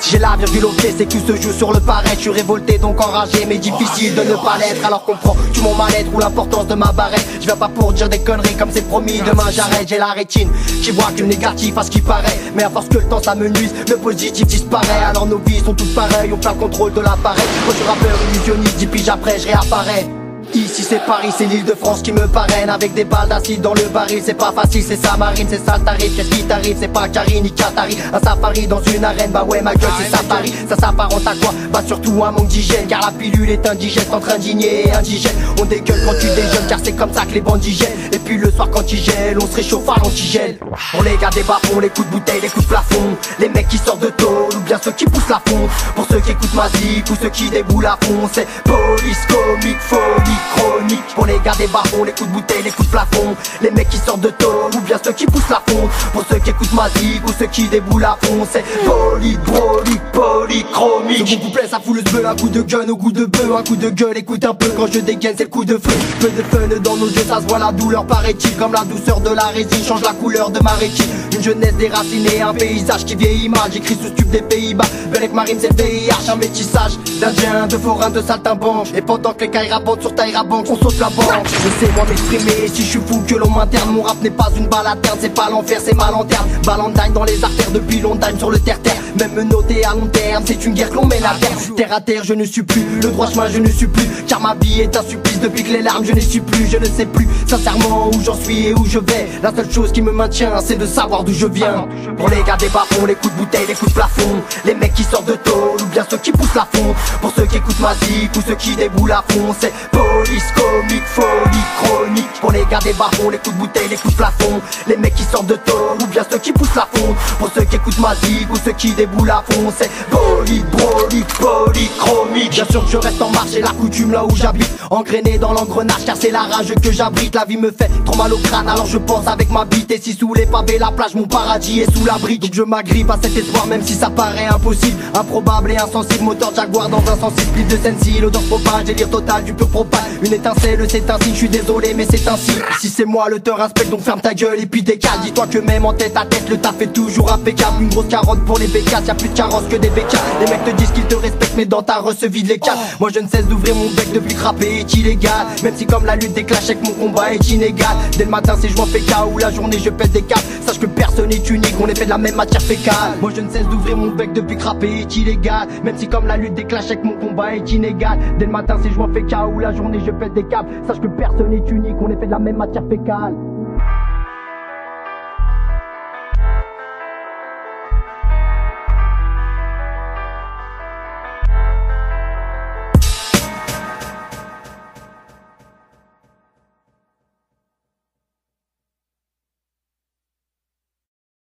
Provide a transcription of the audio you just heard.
J'ai la virgule au pied, c'est que tout se joue sur le paraître. Je suis révolté donc enragé, mais difficile de ne pas l'être. Alors comprends-tu mon mal-être ou l'importance de ma barrette? Je viens pas pour dire des conneries comme c'est promis, demain j'arrête. J'ai la rétine qui voit que le négatif à ce qui paraît, mais à force que le temps ça me nuise, le positif disparaît. Alors nos vies sont toutes pareilles, on perd le contrôle de l'appareil. Moi je suis rappeur illusionniste, 10 piges après je réapparais. Ici c'est Paris, c'est l'île de France qui me parraine. Avec des balles d'acide dans le baril, c'est pas facile, c'est ça marine, c'est ça le tarif. Qu'est-ce qui t'arrive, c'est pas Karine ni Qatari. Un safari dans une arène, bah ouais ma gueule c'est safari. Ça s'apparente à quoi? Bah surtout un manque d'hygiène, car la pilule est indigeste, en train d'indigner et indigène. On dégueule quand tu déjeunes, car c'est comme ça que les bandits gèlent. Et puis le soir quand ils gèlent, on se réchauffe à l'antigel. Pour les gars des bas-fonds, les coups de bouteille, les coups de plafond, les mecs qui sortent de tôle ou bien ceux qui poussent la fonte. Pour ceux qui écoutent ma zik ou ceux qui déboulent à fond, c'est police, comique, folie, chronique. Pour les gars des bas-fonds, les coups de bouteille, les coups de plafond, les mecs qui sortent de tôle ou bien ceux qui poussent la fonte. Pour ceux qui écoutent ma zik ou ceux qui déboulent à fond, c'est polychronique, polychromique. Mon couplet ça fout le zbeul, un coup de gun au goût de bœuf, un coup de gueule, écoute un peu quand je dégaine, c'est le coup de feu. Peu de fun dans nos yeux, ça se voit la douleur paraît-il, comme la douceur de la résine change la couleur de ma rétine. Une jeunesse déracinée, un paysage qui vieillit mal. J'écris sous tube des Pays-Bas, avec Marine c'est le VIH, un métissage d'Indiens, de forains, de saltimbanques. Et pendant que les cailles rabantent sur Taïrabank, on saute la banque. Je sais moi m'exprimer, si je suis fou que l'on m'interne. Mon rap n'est pas une balle à terre, c'est pas l'enfer, c'est ma lanterne. Balandagne dans les artères depuis Londagne sur le terre-terre. Même noté à long terme, c'est une guerre que l'on mène à terre. Terre à terre, je ne suis plus, le droit chemin je ne suis plus. Car ma vie est un supplice depuis que les larmes je ne suis plus. Je ne sais plus sincèrement où j'en suis et où je vais. La seule chose qui me maintient, c'est de savoir d'où je viens. Pour les gars des bas-fonds, les coups de bouteille, les coups de plafond, les mecs qui sortent de tôle ou bien ceux qui poussent la fonte. Pour ceux qui écoutent ma zik ou ceux qui déboulent à fond, c'est police, comique, folie, chronique. Pour les gars des bas-fonds, les coups de bouteille, les coups de plafond, les mecs qui sortent de tôle ou bien ceux qui poussent la fonte. Pour ceux qui écoutent ma zik ou ceux qui déboulent à fond, c'est polychromique. Bien sûr que je reste en marche, c'est la coutume là où j'habite, engrainé dans l'engrenage car c'est la rage que j'abrite. La vie me fait trop mal au crâne, alors je pense avec ma bite. Et si sous les pavés la plage, mon paradis est sous la brique. Donc je m'agrippe à cet espoir même si ça paraît impossible, improbable et insensible. Moteur Jaguar dans un 106 split de Sensi, l'odeur propage, délire total du pur propane. Une étincelle c'est un signe, je suis désolé mais c'est ainsi. Si c'est moi le te respecte donc ferme ta gueule et puis décale. Dis-toi que même en tête à tête le taf est toujours impeccable. Une grosse carotte pour les bécasses, y'a plus de carrosse que des bécasses. Les mecs te disent qu'ils te respectent mais dans ta rece se vide les câbles. Moi je ne cesse d'ouvrir mon bec depuis que rapper est illégal. Même si comme la lutte des clashs avec mon combat est inégal. Dès le matin c'est joint féca ou la journée je pète des câbles. Sache que personne n'est unique, on est fait de la même matière fécale. Moi je ne cesse d'ouvrir mon bec depuis que rapper est illégal. Même si comme la lutte des clashs avec mon combat est inégal. Dès le matin c'est joint féca ou la journée je pète des câbles. Sache que personne n'est unique, on est fait de la même matière fécale.